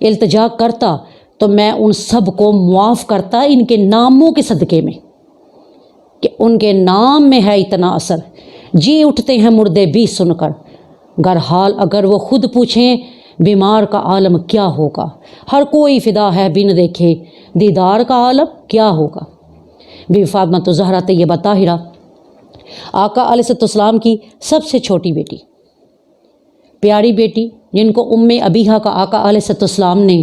التجا کرتا تو میں ان سب کو معاف کرتا ان کے ناموں کے صدقے میں، کہ ان کے نام میں ہے اتنا اثر، جی اٹھتے ہیں مردے بھی سن کر، گر حال اگر وہ خود پوچھیں بیمار کا عالم کیا ہوگا، ہر کوئی فدا ہے بن دیکھے دیدار کا عالم کیا ہوگا۔ بی بی فاطمہ زہرا طیبہ طاہرہ آقا علیہ السلام کی سب سے چھوٹی بیٹی، پیاری بیٹی، جن کو ام ابیہا کا آقا علیہ السلام نے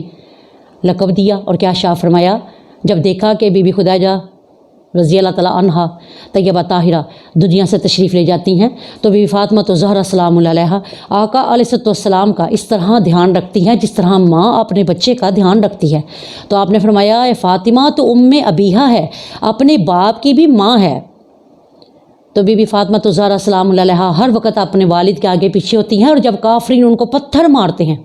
لقب دیا، اور کیا شاہ فرمایا جب دیکھا کہ بی بی خدیجہ رضی اللہ تعالیٰ عنہا طیبہ طاہرہ دنیا سے تشریف لے جاتی ہیں، تو بی بی فاطمہ زہرا سلام اللہ علیہا آقا علیہ السلام کا اس طرح دھیان رکھتی ہیں جس طرح ماں اپنے بچے کا دھیان رکھتی ہے۔ تو آپ نے فرمایا اے فاطمہ تو ام ابیہا ہے، اپنے باپ کی بھی ماں ہے۔ تو بی بی فاطمہ زہرا سلام اللہ علیہا ہر وقت اپنے والد کے آگے پیچھے ہوتی ہیں، اور جب کافرین ان کو پتھر مارتے ہیں،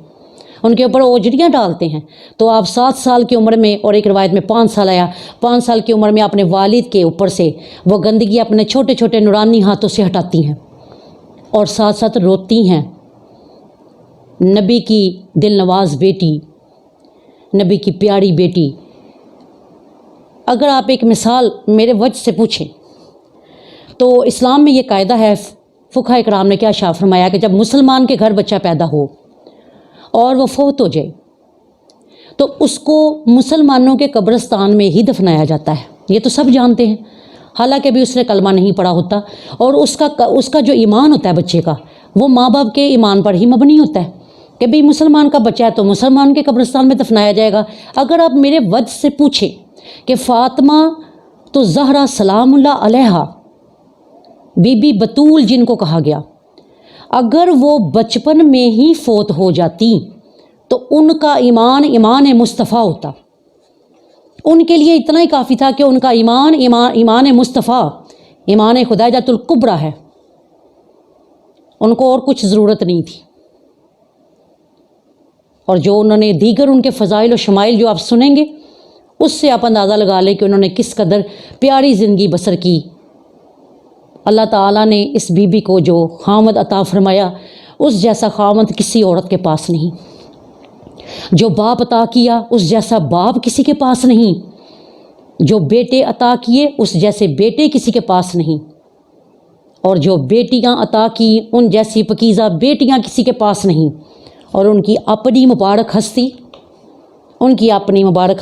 ان کے اوپر اوجڑیاں ڈالتے ہیں، تو آپ 7 سال کی عمر میں، اور ایک روایت میں 5 سال آیا، 5 سال کی عمر میں اپنے والد کے اوپر سے وہ گندگی اپنے چھوٹے چھوٹے نورانی ہاتھوں سے ہٹاتی ہیں، اور ساتھ ساتھ روتی ہیں۔ نبی کی دل نواز بیٹی، نبی کی پیاری بیٹی، اگر آپ ایک مثال میرے وجہ سے پوچھیں تو اسلام میں یہ قاعدہ ہے، فقہاء اکرام نے کیا شاہ فرمایا کہ جب مسلمان کے گھر بچہ پیدا ہو اور وہ فوت ہو جائے تو اس کو مسلمانوں کے قبرستان میں ہی دفنایا جاتا ہے۔ یہ تو سب جانتے ہیں، حالانکہ بھی اس نے کلمہ نہیں پڑھا ہوتا، اور اس کا جو ایمان ہوتا ہے بچے کا، وہ ماں باپ کے ایمان پر ہی مبنی ہوتا ہے کہ بھی مسلمان کا بچہ ہے تو مسلمان کے قبرستان میں دفنایا جائے گا۔ اگر آپ میرے وجہ سے پوچھیں کہ فاطمہ تو زہرا سلام اللہ علیہا، بی بی بطول جن کو کہا گیا، اگر وہ بچپن میں ہی فوت ہو جاتی تو ان کا ایمان مصطفیٰ ہوتا۔ ان کے لیے اتنا ہی کافی تھا کہ ان کا ایمان مصطفیٰ، ایمان خدیجۃ الکبریٰ ہے، ان کو اور کچھ ضرورت نہیں تھی۔ اور جو انہوں نے دیگر ان کے فضائل و شمائل جو آپ سنیں گے، اس سے آپ اندازہ لگا لیں کہ انہوں نے کس قدر پیاری زندگی بسر کی۔ اللہ تعالیٰ نے اس بی بی کو جو خامد عطا فرمایا، اس جیسا خامد کسی عورت کے پاس نہیں، جو باپ عطا کیا اس جیسا باپ کسی کے پاس نہیں، جو بیٹے عطا کیے اس جیسے بیٹے کسی کے پاس نہیں، اور جو بیٹیاں عطا کی ان جیسی پکیزہ بیٹیاں کسی کے پاس نہیں۔ اور ان کی اپنی مبارک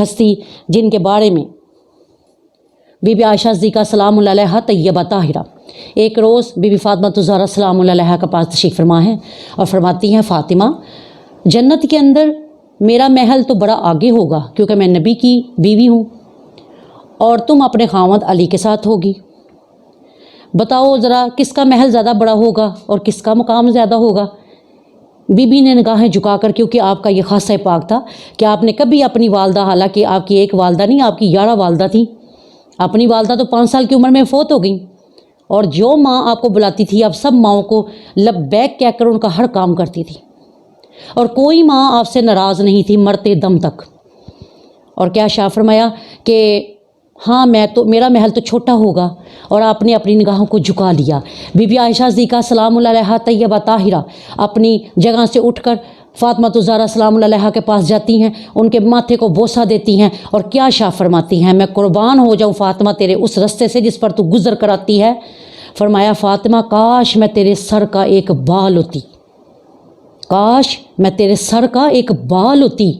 ہستی، جن کے بارے میں بی بی عائشہ صدیقہ سلام اللہ علیہا طیبہ طاہرہ ایک روز بی بی فاطمہ زہرا سلام اللہ علیہا کا پاس تشریف فرما ہے، اور فرماتی ہیں فاطمہ جنت کے اندر میرا محل تو بڑا آگے ہوگا کیونکہ میں نبی کی بیوی ہوں، اور تم اپنے خاوند علی کے ساتھ ہوگی، بتاؤ ذرا کس کا محل زیادہ بڑا ہوگا اور کس کا مقام زیادہ ہوگا؟ بی بی نے نگاہیں جھکا کر، کیونکہ آپ کا یہ خاصہ پاک تھا کہ آپ نے کبھی اپنی والدہ، حالانکہ آپ کی ایک والدہ نہیں آپ کی 11 والدہ تھیں، اپنی والدہ تو 5 سال کی عمر میں فوت ہو گئیں، اور جو ماں آپ کو بلاتی تھی آپ سب ماؤں کو لبیک کہہ کر ان کا ہر کام کرتی تھی، اور کوئی ماں آپ سے ناراض نہیں تھی مرتے دم تک۔ اور کیا شاہ فرمایا کہ ہاں میرا محل تو چھوٹا ہوگا، اور آپ نے اپنی نگاہوں کو جھکا لیا۔ بی بی عائشہ صدیقہ سلام اللہ علیہا طیبہ طاہرہ اپنی جگہ سے اٹھ کر فاطمہ زہرا سلام اللہ علیہا کے پاس جاتی ہیں، ان کے ماتھے کو بوسہ دیتی ہیں، اور کیا شاہ فرماتی ہیں، میں قربان ہو جاؤں فاطمہ تیرے اس رستے سے جس پر تو گزر کر آتی ہے۔ فرمایا فاطمہ کاش میں تیرے سر کا ایک بال ہوتی، کاش میں تیرے سر کا ایک بال ہوتی،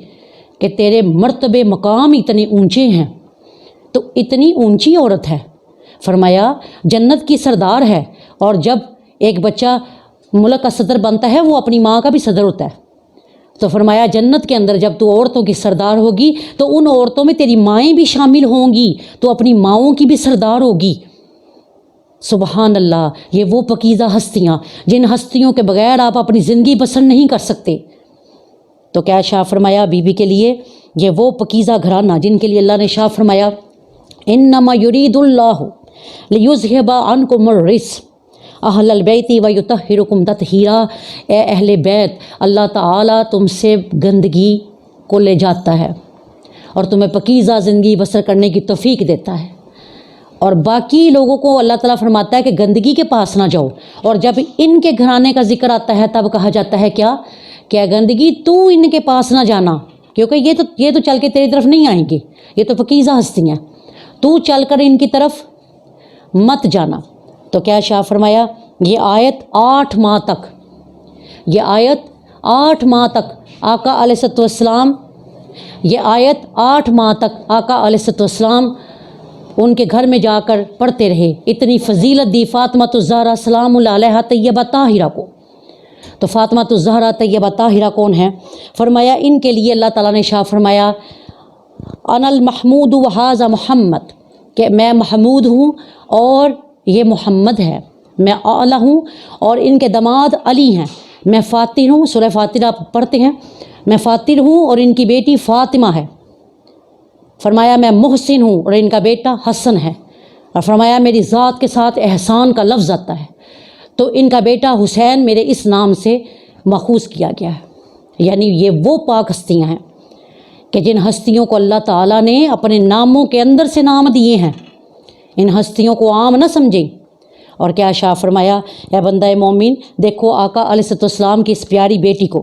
کہ تیرے مرتبے مقام اتنے اونچے ہیں، تو اتنی اونچی عورت ہے۔ فرمایا جنت کی سردار ہے، اور جب ایک بچہ ملک کا صدر بنتا ہے وہ اپنی ماں کا بھی صدر ہوتا ہے، تو فرمایا جنت کے اندر جب تو عورتوں کی سردار ہوگی تو ان عورتوں میں تیری مائیں بھی شامل ہوں گی، تو اپنی ماؤں کی بھی سردار ہوگی۔ سبحان اللہ، یہ وہ پاکیزہ ہستیاں جن ہستیوں کے بغیر آپ اپنی زندگی بسر نہیں کر سکتے۔ تو کیا شاہ فرمایا بی بی کے لیے یہ وہ پاکیزہ گھرانہ جن کے لیے اللہ نے شاہ فرمایا انما یرید اللہ لیذھب عنکم الرجس اہل البیت ویطہرکم تطہیرا، اے اہل بیت اللہ تعالیٰ تم سے گندگی کو لے جاتا ہے اور تمہیں پاکیزہ زندگی بسر کرنے کی توفیق دیتا ہے، اور باقی لوگوں کو اللہ تعالیٰ فرماتا ہے کہ گندگی کے پاس نہ جاؤ، اور جب ان کے گھرانے کا ذکر آتا ہے تب کہا جاتا ہے کیا کہ گندگی تو ان کے پاس نہ جانا، کیونکہ یہ تو چل کے تیری طرف نہیں آئیں گے، یہ تو پاکیزہ ہستی ہیں، تو چل کر ان کی طرف مت جانا۔ تو کیا شاہ فرمایا، یہ آیت 8 ماہ تک، یہ آیت 8 ماہ تک آقا علیہ السلام، یہ آیت 8 ماہ تک آقا علیہ السلام ان کے گھر میں جا کر پڑھتے رہے۔ اتنی فضیلت دی فاطمہ الزہرا سلام اللہ علیہا طیبہ طاہرہ کو۔ تو فاطمہ الزہرا طیبہ طاہرہ کون ہیں؟ فرمایا ان کے لیے اللہ تعالیٰ نے شاہ فرمایا انا المحمود وہذا محمد، کہ میں محمود ہوں اور یہ محمد ہے، میں اعلیٰ ہوں اور ان کے داماد علی ہیں، میں فاتر ہوں، سورہ فاتر آپ پڑھتے ہیں، میں فاتر ہوں اور ان کی بیٹی فاطمہ ہے۔ فرمایا میں محسن ہوں اور ان کا بیٹا حسن ہے، اور فرمایا میری ذات کے ساتھ احسان کا لفظ آتا ہے، تو ان کا بیٹا حسین میرے اس نام سے ماخوذ کیا گیا ہے۔ یعنی یہ وہ پاک ہستیاں ہیں کہ جن ہستیوں کو اللہ تعالیٰ نے اپنے ناموں کے اندر سے نام دیے ہیں، ان ہستیوں کو عام نہ سمجھیں۔ اور کیا شاہ فرمایا، اے بندہ مومن، دیکھو آقا علیہ السلام کی اس پیاری بیٹی کو،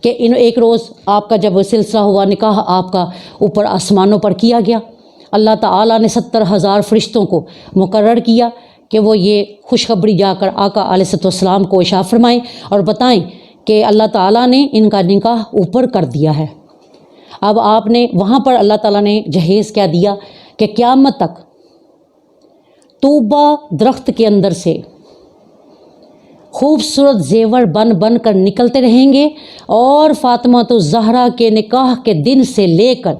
کہ ایک روز آپ کا جب سلسلہ ہوا نکاح آپ کا اوپر آسمانوں پر کیا گیا، اللہ تعالیٰ نے 70,000 فرشتوں کو مقرر کیا کہ وہ یہ خوشخبری جا کر آقا علیہ السلام کو اشاع فرمائیں اور بتائیں کہ اللہ تعالیٰ نے ان کا نکاح اوپر کر دیا ہے۔ اب آپ نے وہاں پر اللہ تعالیٰ نے جہیز کیا دیا کہ قیامت تک طوبہ درخت کے اندر سے خوبصورت زیور بن کر نکلتے رہیں گے، اور فاطمہ الزہرا کے نکاح کے دن سے لے کر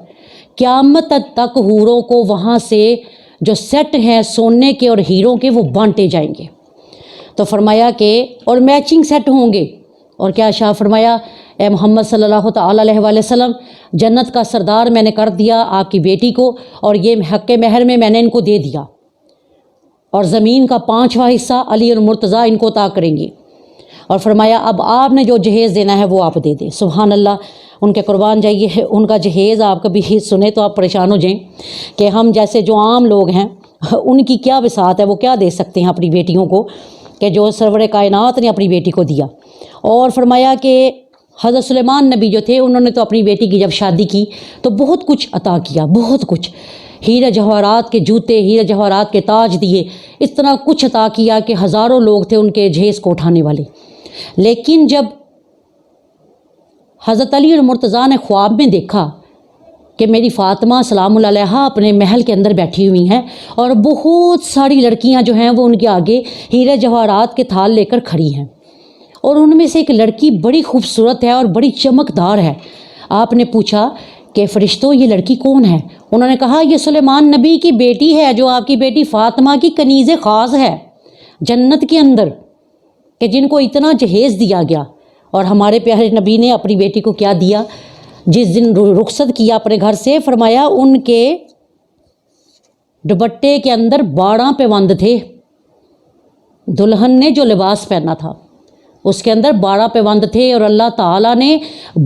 قیامت تک حوروں کو وہاں سے جو سیٹ ہیں سونے کے اور ہیروں کے وہ بانٹے جائیں گے۔ تو فرمایا کہ اور میچنگ سیٹ ہوں گے۔ اور کیا شاہ فرمایا، اے محمد صلی اللہ تعالیٰ علیہ وآلہ وسلم، جنت کا سردار میں نے کر دیا آپ کی بیٹی کو، اور یہ حق مہر میں نے ان کو دے دیا، اور زمین کا 5واں حصہ علی اور مرتضیٰ ان کو عطا کریں گے۔ اور فرمایا اب آپ نے جو جہیز دینا ہے وہ آپ دے دیں۔ سبحان اللہ، ان کے قربان جائیے، ان کا جہیز آپ کبھی سنیں تو آپ پریشان ہو جائیں کہ ہم جیسے جو عام لوگ ہیں ان کی کیا وسعت ہے، وہ کیا دے سکتے ہیں اپنی بیٹیوں کو، کہ جو سرور کائنات نے اپنی بیٹی کو دیا۔ اور فرمایا کہ حضرت سلیمان نبی جو تھے انہوں نے تو اپنی بیٹی کی جب شادی کی تو بہت کچھ عطا کیا، بہت کچھ، ہیرے جواہرات کے جوتے، ہیرے جواہرات کے تاج دیے، اس طرح کچھ عطا کیا کہ ہزاروں لوگ تھے ان کے جہیز کو اٹھانے والے۔ لیکن جب حضرت علی اور مرتضیٰ نے خواب میں دیکھا کہ میری فاطمہ سلام اللہ علیہا اپنے محل کے اندر بیٹھی ہوئی ہیں اور بہت ساری لڑکیاں جو ہیں وہ ان کے آگے ہیرے جواہرات کے تھال لے کر کھڑی ہیں، اور ان میں سے ایک لڑکی بڑی خوبصورت ہے اور بڑی چمکدار ہے، آپ نے پوچھا کہ فرشتوں یہ لڑکی کون ہے؟ انہوں نے کہا یہ سلیمان نبی کی بیٹی ہے، جو آپ کی بیٹی فاطمہ کی کنیز خاص ہے جنت کے اندر، کہ جن کو اتنا جہیز دیا گیا۔ اور ہمارے پیارے نبی نے اپنی بیٹی کو کیا دیا؟ جس دن رخصت کیا اپنے گھر سے، فرمایا ان کے دوپٹے کے اندر 12 پیوند تھے، دلہن نے جو لباس پہنا تھا اس کے اندر 12 پیوند تھے، اور اللہ تعالیٰ نے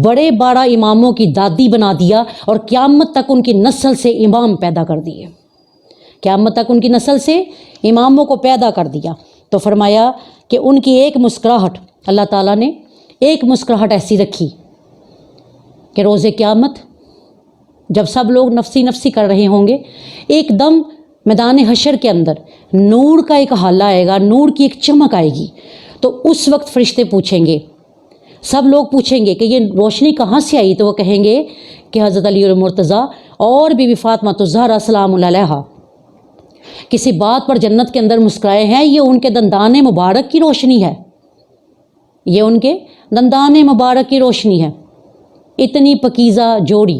بڑے 12 اماموں کی دادی بنا دیا، اور قیامت تک ان کی نسل سے امام پیدا کر دیے، قیامت تک ان کی نسل سے اماموں کو پیدا کر دیا۔ تو فرمایا کہ ان کی ایک مسکراہٹ، اللہ تعالیٰ نے ایک مسکراہٹ ایسی رکھی کہ روز قیامت جب سب لوگ نفسی نفسی کر رہے ہوں گے، ایک دم میدان حشر کے اندر نور کا ایک حالہ آئے گا، نور کی ایک چمک آئے گی، تو اس وقت فرشتے پوچھیں گے، سب لوگ پوچھیں گے کہ یہ روشنی کہاں سے آئی؟ تو وہ کہیں گے کہ حضرت علی اور مرتضیٰ اور بی بی فاطمہ الزہرا سلام اللہ علیہا کسی بات پر جنت کے اندر مسکرائے ہیں، یہ ان کے دندان مبارک کی روشنی ہے، یہ ان کے دندان مبارک کی روشنی ہے۔ اتنی پاکیزہ جوڑی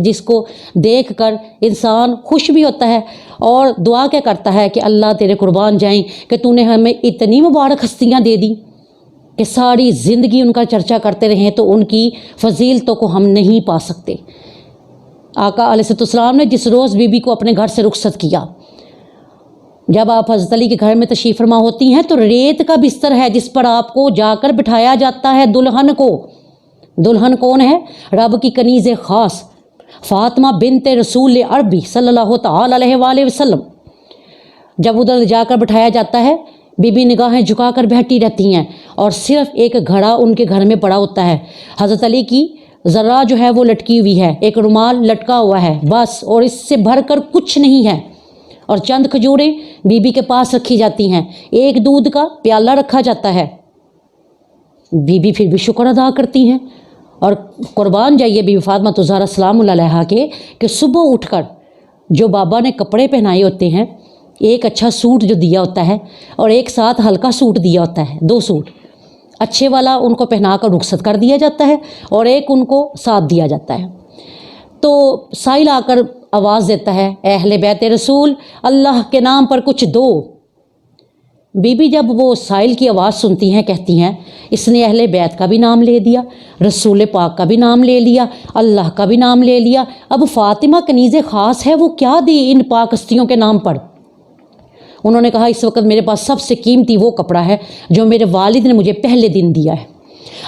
جس کو دیکھ کر انسان خوش بھی ہوتا ہے اور دعا کیا کرتا ہے کہ اللہ تیرے قربان جائیں کہ تو نے ہمیں اتنی مبارک ہستیاں دے دی کہ ساری زندگی ان کا چرچا کرتے رہیں تو ان کی فضیلتوں کو ہم نہیں پا سکتے۔ آقا علیہ السلام نے جس روز بی بی کو اپنے گھر سے رخصت کیا، جب آپ حضرت علی کے گھر میں تشریف فرما ہوتی ہیں تو ریت کا بستر ہے جس پر آپ کو جا کر بٹھایا جاتا ہے دلہن کو۔ دلہن کون ہے؟ رب کی کنیز خاص فاطمہ بنت رسول عربی صلی اللہ تعالی علیہ وآلہ وسلم۔ جب ادھر جا کر بٹھایا جاتا ہے، بی بی نگاہیں جھکا کر بیٹھی رہتی ہیں اور صرف ایک گھڑا ان کے گھر میں پڑا ہوتا ہے۔ حضرت علی کی ذرا جو ہے وہ لٹکی ہوئی ہے، ایک رومال لٹکا ہوا ہے بس، اور اس سے بھر کر کچھ نہیں ہے، اور چند کھجوریں بی بی کے پاس رکھی جاتی ہیں، ایک دودھ کا پیالہ رکھا جاتا ہے، بی بی پھر بھی شکر ادا کرتی ہیں۔ اور قربان جائیے بی بی فاطمہ الزہرا سلام اللہ علیہا کے کہ صبح اٹھ کر جو بابا نے کپڑے پہنائے ہوتے ہیں، ایک اچھا سوٹ جو دیا ہوتا ہے اور ایک ساتھ ہلکا سوٹ دیا ہوتا ہے، 2 سوٹ، اچھے والا ان کو پہنا کر رخصت کر دیا جاتا ہے اور ایک ان کو ساتھ دیا جاتا ہے۔ تو سائل آ کر آواز دیتا ہے، اے اہل بیت رسول، اللہ کے نام پر کچھ دو۔ بی بی جب وہ سائل کی آواز سنتی ہیں کہتی ہیں اس نے اہل بیت کا بھی نام لے دیا، رسول پاک کا بھی نام لے لیا، اللہ کا بھی نام لے لیا، اب فاطمہ کنیز خاص ہے، وہ کیا دی ان پاک ہستیوں کے نام پر؟ انہوں نے کہا اس وقت میرے پاس سب سے قیمتی وہ کپڑا ہے جو میرے والد نے مجھے پہلے دن دیا ہے۔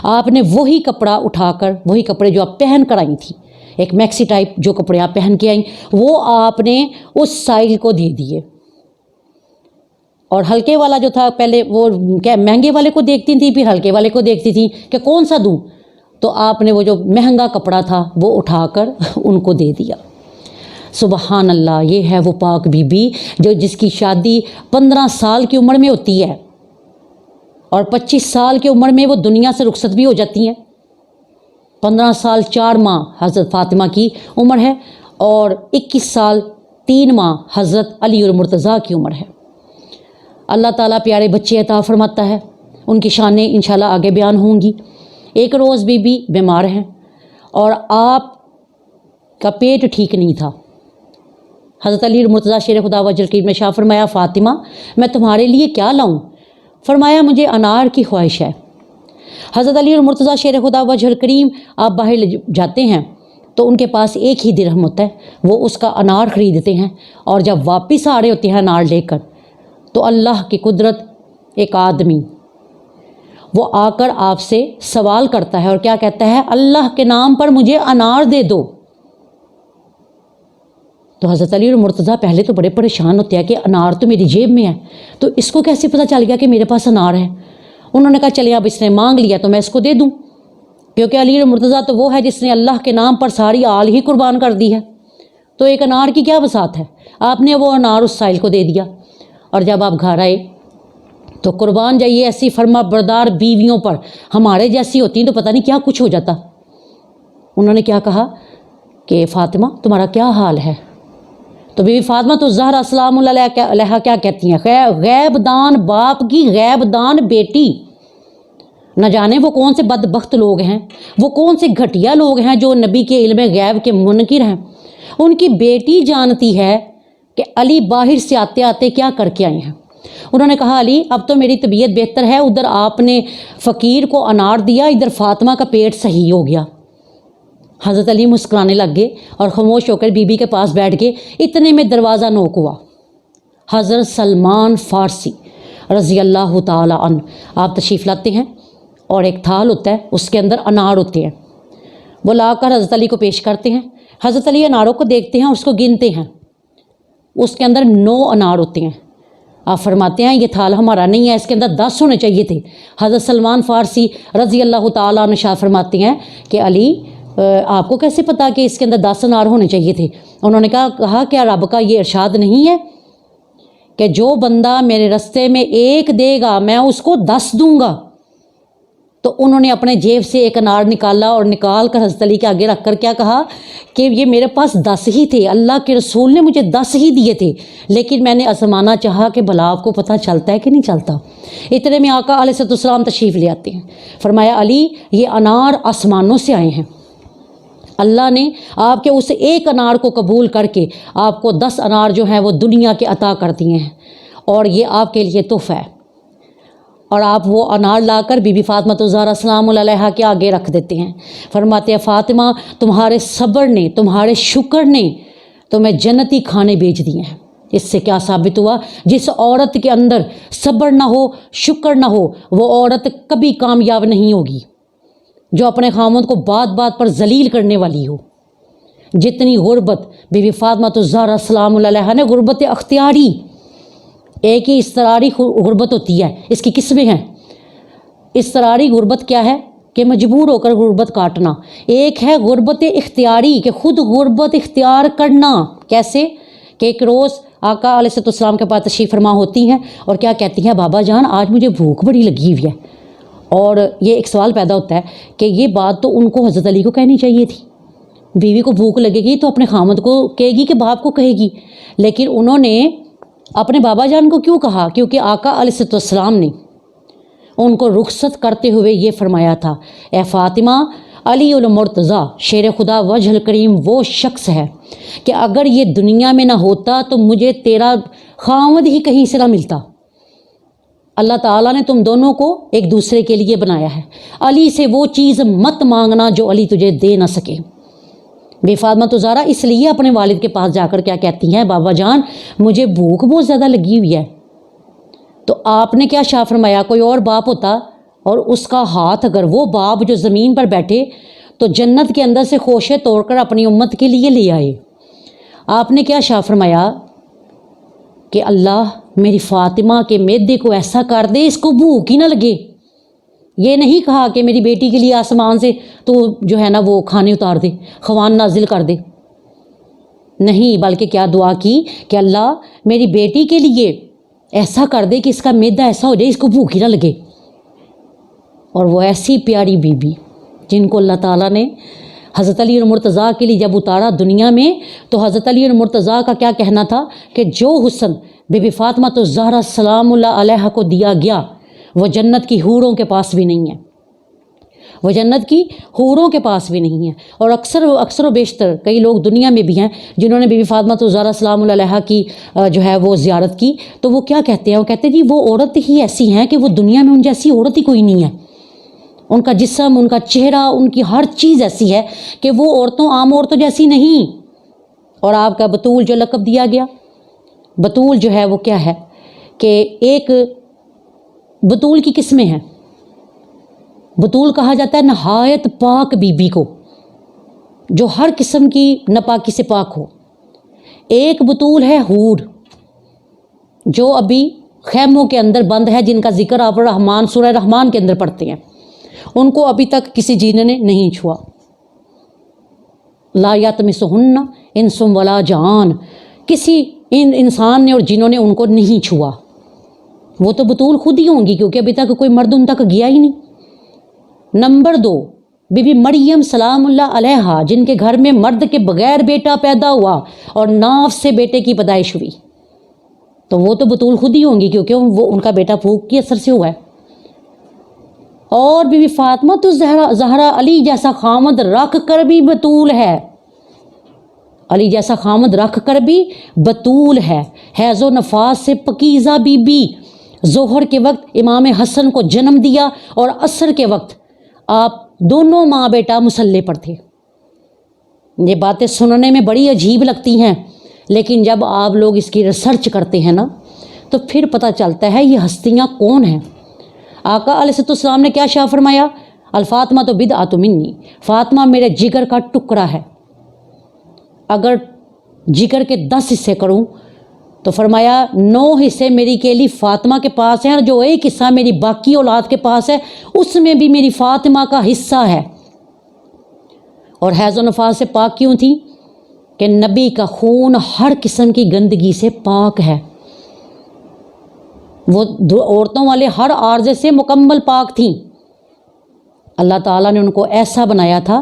آپ نے وہی کپڑا اٹھا کر، وہی کپڑے جو آپ پہن کر آئی تھی، ایک میکسی ٹائپ جو کپڑے آپ پہن کے آئیں، وہ آپ نے اس سائل کو دے دیے۔ اور ہلکے والا جو تھا، پہلے وہ کیا مہنگے والے کو دیکھتی تھی، پھر ہلکے والے کو دیکھتی تھی کہ کون سا دوں، تو آپ نے وہ جو مہنگا کپڑا تھا وہ اٹھا کر ان کو دے دیا۔ سبحان اللہ، یہ ہے وہ پاک بی بی جو جس کی شادی 15 سال کی عمر میں ہوتی ہے اور 25 سال کی عمر میں وہ دنیا سے رخصت بھی ہو جاتی ہیں۔ 15 سال 4 ماہ حضرت فاطمہ کی عمر ہے اور 21 سال 3 ماہ حضرت علی المرتضیٰ کی عمر ہے۔ اللہ تعالیٰ پیارے بچے عطا فرماتا ہے، ان کی شانیں انشاءاللہ آگے بیان ہوں گی۔ ایک روز بی بی بیمار ہیں اور آپ کا پیٹ ٹھیک نہیں تھا۔ حضرت علی المرتضیٰ شیر خدا وجل کریم نے شاہ فرمایا، فاطمہ میں تمہارے لیے کیا لاؤں؟ فرمایا مجھے انار کی خواہش ہے۔ حضرت علی المرتضیٰ شیر خدا وجل کریم آپ باہر جاتے ہیں تو ان کے پاس ایک ہی درہم ہوتا ہے، وہ اس کا انار خریدتے ہیں، اور جب واپس آ رہے ہوتے ہیں انار لے کر، تو اللہ کی قدرت، ایک آدمی وہ آ کر آپ سے سوال کرتا ہے اور کیا کہتا ہے، اللہ کے نام پر مجھے انار دے دو۔ تو حضرت علی المرتضیٰ پہلے تو بڑے پریشان ہوتے ہیں کہ انار تو میری جیب میں ہے، تو اس کو کیسے پتہ چل گیا کہ میرے پاس انار ہے؟ انہوں نے کہا چلے اب اس نے مانگ لیا تو میں اس کو دے دوں، کیونکہ علی المرتضیٰ تو وہ ہے جس نے اللہ کے نام پر ساری آل ہی قربان کر دی ہے، تو ایک انار کی کیا وسعت ہے۔ آپ نے وہ انار اس سائل کو دے دیا، اور جب آپ گھر آئے تو قربان جائیے ایسی فرما بردار بیویوں پر ہمارے جیسی ہوتی ہیں تو پتہ نہیں کیا کچھ ہو جاتا۔ انہوں نے کیا کہا کہ فاطمہ تمہارا کیا حال ہے؟ تو بی بی فاطمہ تو الزہرا سلام اللہ علیہا کیا کہتی ہیں، غیب دان باپ کی غیب دان بیٹی، نہ جانے وہ کون سے بدبخت لوگ ہیں، وہ کون سے گھٹیا لوگ ہیں جو نبی کے علم غیب کے منکر ہیں۔ ان کی بیٹی جانتی ہے کہ علی باہر سے آتے آتے کیا کر کے آئے ہیں۔ انہوں نے کہا علی اب تو میری طبیعت بہتر ہے، ادھر آپ نے فقیر کو انار دیا، ادھر فاطمہ کا پیٹ صحیح ہو گیا۔ حضرت علی مسکرانے لگ گئے اور خاموش ہو کر بی بی کے پاس بیٹھ گئے۔ اتنے میں دروازہ نوک ہوا۔ حضرت سلمان فارسی رضی اللہ تعالی عنہ آپ تشریف لاتے ہیں، اور ایک تھال ہوتا ہے اس کے اندر انار ہوتے ہیں، وہ لا کر حضرت علی کو پیش کرتے ہیں۔ حضرت علی اناروں کو دیکھتے ہیں اور اس کو گنتے ہیں، اس کے اندر 9 انار ہوتے ہیں۔ آپ فرماتے ہیں یہ تھال ہمارا نہیں ہے، اس کے اندر 10 ہونے چاہیے تھے۔ حضرت سلمان فارسی رضی اللہ تعالیٰ عنہ شاہ فرماتے ہیں کہ علی آپ کو کیسے پتا کہ اس کے اندر 10 انار ہونے چاہیے تھے؟ انہوں نے کہا کیا رب کا یہ ارشاد نہیں ہے کہ جو بندہ میرے رستے میں 1 دے گا میں اس کو 10 دوں گا؟ تو انہوں نے اپنے جیب سے ایک انار نکالا اور نکال کر حضرت علی کے آگے رکھ کر کیا کہا کہ یہ میرے پاس 10 ہی تھے، اللہ کے رسول نے مجھے 10 ہی دیے تھے، لیکن میں نے آزمانا چاہا کہ بھلا آپ کو پتہ چلتا ہے کہ نہیں چلتا۔ اتنے میں آقا علیہ السلام تشریف لے آتے ہیں۔ فرمایا علی یہ انار آسمانوں سے آئے ہیں، اللہ نے آپ کے اس ایک انار کو قبول کر کے آپ کو 10 انار جو ہیں وہ دنیا کے عطا کر دیے ہیں، اور یہ آپ کے لیے تحفہ ہے۔ اور آپ وہ انار لا کر بی بی فاطمہ الزہرا سلام اللہ علیہا کے آگے رکھ دیتے ہیں۔ فرماتے ہیں فاطمہ تمہارے صبر نے، تمہارے شکر نے تمہیں جنتی کھانے بیچ دیے ہیں۔ اس سے کیا ثابت ہوا؟ جس عورت کے اندر صبر نہ ہو، شکر نہ ہو، وہ عورت کبھی کامیاب نہیں ہوگی۔ جو اپنے خامند کو بات بات پر ذلیل کرنے والی ہو، جتنی غربت بی بی فاطمہ الزہرا سلام اللہ علیہا نے، غربت اختیاری، ایک ہی اضطراری غربت ہوتی ہے، اس کی قسمیں ہیں۔ اضطراری غربت کیا ہے کہ مجبور ہو کر غربت کاٹنا، ایک ہے غربت اختیاری کہ خود غربت اختیار کرنا۔ کیسے کہ ایک روز آقا علیہ السلام کے پاس تشریف فرما ہوتی ہیں اور کیا کہتی ہیں، بابا جان آج مجھے بھوک بڑی لگی ہوئی ہے۔ اور یہ ایک سوال پیدا ہوتا ہے کہ یہ بات تو ان کو حضرت علی کو کہنی چاہیے تھی، بیوی کو بھوک لگے گی تو اپنے خامد کو کہے گی کہ باپ کو کہے گی، لیکن انہوں نے اپنے بابا جان کو کیوں کہا؟ کیونکہ آقا علیہ السلام نے ان کو رخصت کرتے ہوئے یہ فرمایا تھا، اے فاطمہ، علی المرتضیٰ شیر خدا وجہ الکریم وہ شخص ہے کہ اگر یہ دنیا میں نہ ہوتا تو مجھے تیرا خامد ہی کہیں سے نہ ملتا۔ اللہ تعالیٰ نے تم دونوں کو ایک دوسرے کے لیے بنایا ہے، علی سے وہ چیز مت مانگنا جو علی تجھے دے نہ سکے۔ بے فاطمہ زہرا اس لیے اپنے والد کے پاس جا کر کیا کہتی ہیں، بابا جان مجھے بھوک بہت زیادہ لگی ہوئی ہے۔ تو آپ نے کیا شاہ فرمایا، کوئی اور باپ ہوتا اور اس کا ہاتھ اگر وہ باپ جو زمین پر بیٹھے تو جنت کے اندر سے خوشے توڑ کر اپنی امت کے لیے لے آئے۔ آپ نے کیا شاہ فرمایا کہ اللہ میری فاطمہ کے معدے کو ایسا کر دے اس کو بھوک ہی نہ لگے۔ یہ نہیں کہا کہ میری بیٹی کے لیے آسمان سے تو جو ہے نا وہ کھانے اتار دے، خوان نازل کر دے، نہیں، بلکہ کیا دعا کی کہ اللہ میری بیٹی کے لیے ایسا کر دے کہ اس کا معدہ ایسا ہو جائے اس کو بھوک ہی نہ لگے۔ اور وہ ایسی پیاری بی بی جن کو اللہ تعالیٰ نے حضرت علی المرتضیٰ کے لیے جب اتارا دنیا میں، تو حضرت علی المرتضیٰ کا کیا کہنا تھا کہ جو حسن بی بی فاطمہ الزہرا سلام اللہ علیہ کو دیا گیا وہ جنت کی حوروں کے پاس بھی نہیں ہے، وہ جنت کی حوروں کے پاس بھی نہیں ہے۔ اور اکثر و بیشتر کئی لوگ دنیا میں بھی ہیں جنہوں نے بی بی فاطمہ الزہرا سلام اللہ علیہ کی جو ہے وہ زیارت کی، تو وہ کیا کہتے ہیں، وہ کہتے ہیں جی وہ عورت ہی ایسی ہیں کہ وہ دنیا میں ان جیسی عورت ہی کوئی نہیں ہے، ان کا جسم، ان کا چہرہ، ان کی ہر چیز ایسی ہے کہ وہ عام عورتوں جیسی نہیں۔ اور آپ کا بطول جو لقب دیا گیا، بطول جو ہے وہ کیا ہے کہ ایک بطول کی قسمیں ہیں، بطول کہا جاتا ہے نہایت پاک بی بی کو جو ہر قسم کی ناپاکی سے پاک ہو۔ ایک بطول ہے حور جو ابھی خیموں کے اندر بند ہے، جن کا ذکر آپ رحمان سورہ رحمان کے اندر پڑھتے ہیں، ان کو ابھی تک کسی جن نے نہیں چھوا، لا یطمسہن انس ولا جان، کسی انسان نے اور جنہوں نے ان کو نہیں چھوا، وہ تو بطول خود ہی ہوں گی کیونکہ ابھی تک کوئی مرد ان تک گیا ہی نہیں۔ نمبر 2 بی بی مریم سلام اللہ علیہا، جن کے گھر میں مرد کے بغیر بیٹا پیدا ہوا اور ناف سے بیٹے کی پیدائش ہوئی، تو وہ تو بطول خود ہی ہوں گی کیونکہ وہ ان کا بیٹا پھوک کے اثر سے ہوا ہے۔ اور بی بی فاطمہ تو زہرا علی جیسا خامد رکھ کر بھی بطول ہے، علی جیسا خامد رکھ کر بھی بطول ہے، حیض و نفاس سے پکیزہ بی بی، ظہر کے وقت امام حسن کو جنم دیا اور عصر کے وقت آپ دونوں ماں بیٹا مصلی پر تھے۔ یہ باتیں سننے میں بڑی عجیب لگتی ہیں، لیکن جب آپ لوگ اس کی ریسرچ کرتے ہیں نا تو پھر پتہ چلتا ہے یہ ہستیاں کون ہیں۔ آقا علیہ السلام نے کیا شاہ فرمایا، الفاطمہ تو بدعۃ منی، فاطمہ میرے جگر کا ٹکڑا ہے، اگر جگر کے 10 حصے کروں تو فرمایا 9 حصے میری کیلی فاطمہ کے پاس ہیں، اور جو ایک حصہ میری باقی اولاد کے پاس ہے اس میں بھی میری فاطمہ کا حصہ ہے۔ اور حیض و نفاس سے پاک کیوں تھی کہ نبی کا خون ہر قسم کی گندگی سے پاک ہے، وہ عورتوں والے ہر عارضے سے مکمل پاک تھیں۔ اللہ تعالیٰ نے ان کو ایسا بنایا تھا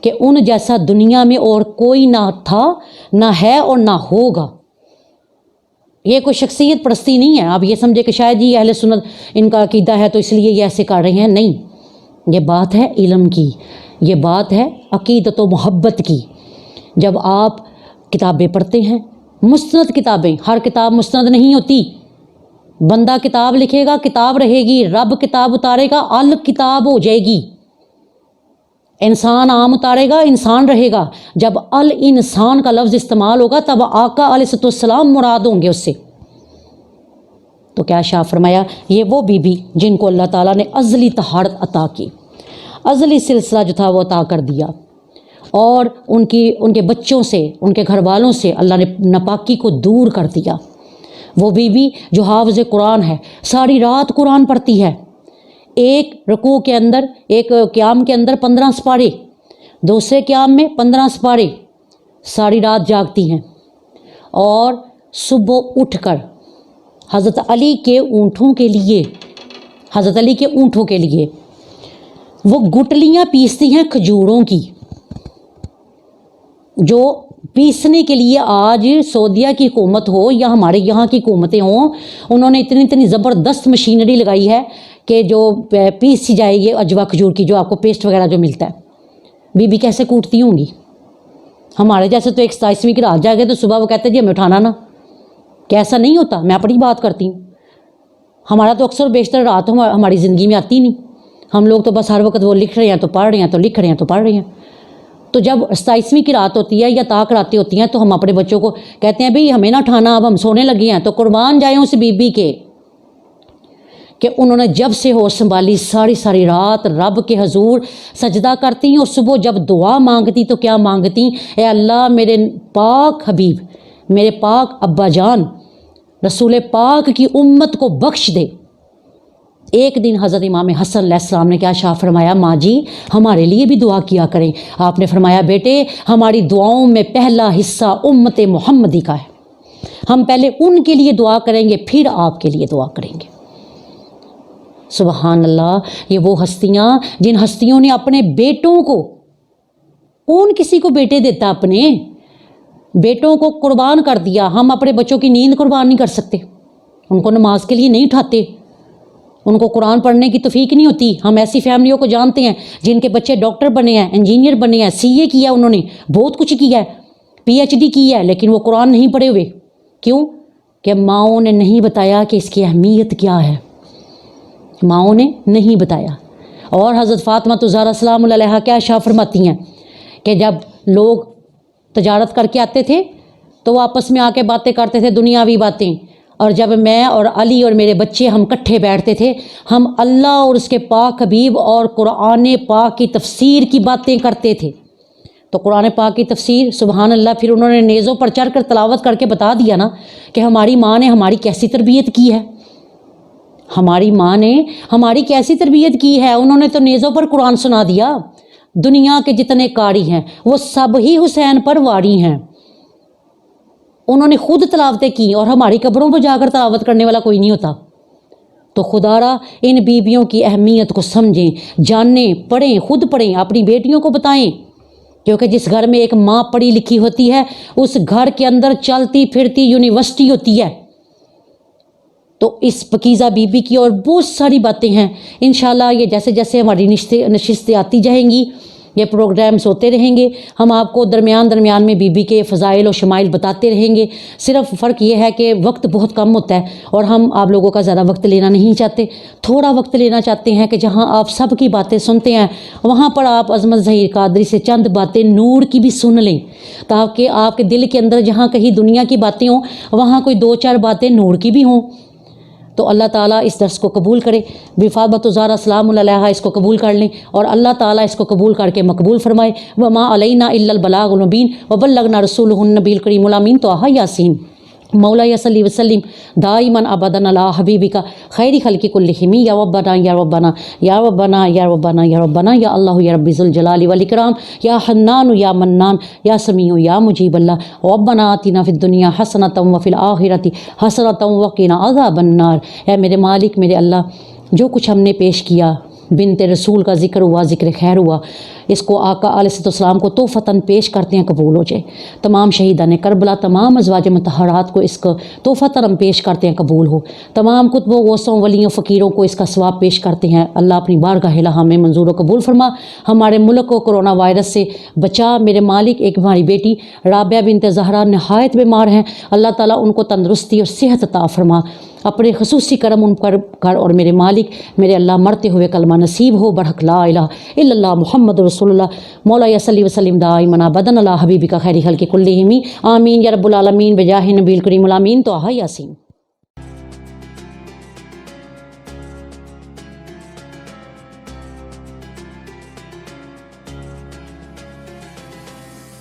کہ ان جیسا دنیا میں اور کوئی نہ تھا، نہ ہے اور نہ ہوگا۔ یہ کوئی شخصیت پرستی نہیں ہے، آپ یہ سمجھے کہ شاید یہ اہل سنت ان کا عقیدہ ہے تو اس لیے یہ ایسے کر رہے ہیں، نہیں، یہ بات ہے علم کی، یہ بات ہے عقیدت و محبت کی۔ جب آپ کتابیں پڑھتے ہیں، مستند کتابیں، ہر کتاب مستند نہیں ہوتی، بندہ کتاب لکھے گا کتاب رہے گی، رب کتاب اتارے گا الکتاب ہو جائے گی، انسان عام اتارے گا انسان رہے گا۔ جب الانسان کا لفظ استعمال ہوگا تب آقا علیہ السلام مراد ہوں گے اس سے۔ تو کیا شاہ فرمایا، یہ وہ بی بی جن کو اللہ تعالیٰ نے ازلی طہارت عطا کی، ازلی سلسلہ جو تھا وہ عطا کر دیا، اور ان کے بچوں سے، ان کے گھر والوں سے اللہ نے ناپاکی کو دور کر دیا۔ وہ بی بی جو حافظ قرآن ہے، ساری رات قرآن پڑھتی ہے، ایک رکوع کے اندر، ایک قیام کے اندر 15 سپارے، دوسرے قیام میں 15 سپارے، ساری رات جاگتی ہیں، اور صبح اٹھ کر حضرت علی کے اونٹوں کے لیے، حضرت علی کے اونٹوں کے لیے وہ گٹلیاں پیستی ہیں کھجوروں کی، جو پیسنے کے لیے آج سعودیہ کی حکومت ہو یا ہمارے یہاں کی حکومتیں ہوں، انہوں نے اتنی زبردست مشینری لگائی ہے کہ جو پیسی جائے گی اجوا کھجور کی، جو آپ کو پیسٹ وغیرہ جو ملتا ہے۔ بی بی کیسے کوٹتی ہوں گی؟ ہمارے جیسے تو 27ویں کی رات جائے گے تو صبح وہ کہتے ہیں جی ہمیں اٹھانا نا، کہ ایسا نہیں ہوتا۔ میں اپنی بات کرتی ہوں، ہمارا تو اکثر بیشتر رات ہماری زندگی میں آتی نہیں، ہم لوگ تو بس ہر وقت وہ لکھ رہے ہیں تو پڑھ رہے ہیں، تو لکھ رہے ہیں تو پڑھ رہے ہیں۔ تو جب 27ویں کی رات ہوتی ہے یا طاق راتیں ہوتی ہیں تو ہم اپنے بچوں کو کہتے ہیں بھئی ہمیں نہ اٹھانا، اب ہم سونے لگے ہیں۔ تو قربان جائیں اس بی بی کے کہ انہوں نے جب سے ہوش سنبھالی ساری رات رب کے حضور سجدہ کرتی، اور صبح جب دعا مانگتی تو کیا مانگتی؟ اے اللہ میرے پاک حبیب، میرے پاک ابا جان رسول پاک کی امت کو بخش دے۔ ایک دن حضرت امام حسن علیہ السلام نے کیا شاہ فرمایا، ماں جی ہمارے لیے بھی دعا کیا کریں۔ آپ نے فرمایا بیٹے ہماری دعاؤں میں پہلا حصہ امت محمدی کا ہے، ہم پہلے ان کے لیے دعا کریں گے پھر آپ کے لیے دعا کریں گے۔ سبحان اللہ، یہ وہ ہستیاں جن ہستیوں نے اپنے بیٹوں کو، کون کسی کو بیٹے دیتا، اپنے بیٹوں کو قربان کر دیا۔ ہم اپنے بچوں کی نیند قربان نہیں کر سکتے، ان کو نماز کے لیے نہیں اٹھاتے، ان کو قرآن پڑھنے کی توفیق نہیں ہوتی۔ ہم ایسی فیملیوں کو جانتے ہیں جن کے بچے ڈاکٹر بنے ہیں، انجینئر بنے ہیں، سی اے کیا، انہوں نے بہت کچھ کیا ہے، پی ایچ ڈی کی ہے، لیکن وہ قرآن نہیں پڑھے ہوئے۔ کیوں؟ کہ ماؤں نے نہیں بتایا کہ اس کی اہمیت کیا ہے، ماؤں نے نہیں بتایا۔ اور حضرت فاطمہ الزہرا سلام اللہ علیہا کیا شاہ فرماتی ہیں کہ جب لوگ تجارت کر کے آتے تھے تو وہ آپس میں آ کے باتیں کرتے تھے، دنیاوی باتیں، اور جب میں اور علی اور میرے بچے ہم کٹھے بیٹھتے تھے، ہم اللہ اور اس کے پاک حبیب اور قرآن پاک کی تفسیر کی باتیں کرتے تھے۔ تو قرآن پاک کی تفسیر سبحان اللہ پھر انہوں نے نیزوں پر چڑھ کر تلاوت کر کے بتا دیا نا کہ ہماری ماں نے ہماری کیسی تربیت کی ہے، ہماری ماں نے ہماری کیسی تربیت کی ہے۔ انہوں نے تو نیزوں پر قرآن سنا دیا۔ دنیا کے جتنے قاری ہیں وہ سب ہی حسین پر واری ہیں، انہوں نے خود تلاوتیں کی، اور ہماری قبروں پہ جا کر تلاوت کرنے والا کوئی نہیں ہوتا۔ تو خدا را ان بیویوں کی اہمیت کو سمجھیں، جانیں، پڑھیں، خود پڑھیں، اپنی بیٹیوں کو بتائیں، کیونکہ جس گھر میں ایک ماں پڑھی لکھی ہوتی ہے اس گھر کے اندر چلتی پھرتی یونیورسٹی ہوتی ہے۔ تو اس پاکیزہ بی بی کی اور بہت ساری باتیں ہیں، انشاءاللہ یہ جیسے جیسے ہماری نشستیں آتی جائیں گی، یہ پروگرامز ہوتے رہیں گے، ہم آپ کو درمیان میں بی بی کے فضائل و شمائل بتاتے رہیں گے۔ صرف فرق یہ ہے کہ وقت بہت کم ہوتا ہے اور ہم آپ لوگوں کا زیادہ وقت لینا نہیں چاہتے، تھوڑا وقت لینا چاہتے ہیں کہ جہاں آپ سب کی باتیں سنتے ہیں وہاں پر آپ عظمت ظہیر قادری سے چند باتیں نور کی بھی سن لیں، تاکہ آپ کے دل کے اندر جہاں کہیں دنیا کی باتیں ہوں وہاں کوئی 2-4 باتیں نور کی بھی ہوں۔ تو اللہ تعالیٰ اس درس کو قبول کرے، بی فاطمۃ الزہرا سلام اللہ علیہا اس کو قبول کر لیں، اور اللہ تعالیٰ اس کو قبول کر کے مقبول فرمائے۔ وما علینا الا البلاغ المبین وبلغنا رسولہ النبی الکریم الامین۔ طٰہٰ یاسین۔ مولا صلی وسلم دائما ابدا علی حبیبک خیر خلق کلہم یا ربنا یا ربنا یا ربنا یا ربنا یا ربنا یا اللہ یا رب ذوالجلال والاکرام یا حنان یا منان یا سمیع یا مجیب اللہ ربنا آتنا فی الدنیا حسنۃ وفی الآخرۃ حسنۃ وقنا عذاب النار۔ اے میرے مالک، میرے اللہ، جو کچھ ہم نے پیش کیا، بنت رسول کا ذکر ہوا، ذکر خیر ہوا، اس کو آقا علیہ السلام کو تحفتاً پیش کرتے ہیں، قبول ہو جائے۔ تمام شہیدان کربلا، تمام ازواج مطہرات کو اس کو تحفتاً ہم پیش کرتے ہیں، قبول ہو۔ تمام کتبوں، غوثوں، ولیوں، فقیروں کو اس کا ثواب پیش کرتے ہیں، اللہ اپنی بارگاہ الہی میں منظور و قبول فرما۔ ہمارے ملک کو کرونا وائرس سے بچا میرے مالک۔ ایک ہماری بیٹی رابعہ بنت زہرا نہایت بیمار ہیں، اللہ تعالیٰ ان کو تندرستی اور صحت عطا فرما، اپنے خصوصی کرم ان پر کر، اور میرے مالک میرے اللہ مرتے ہوئے کلمہ نصیب ہو برحق لا الہ الا اللہ محمد رسول اللہ۔ مولا صلی وسلم دائما ابدا علی حبیبک خیر خلق کلہم آمین یا رب العالمین بجاہ نبی الکریم الامین۔ طٰہٰ یاسین۔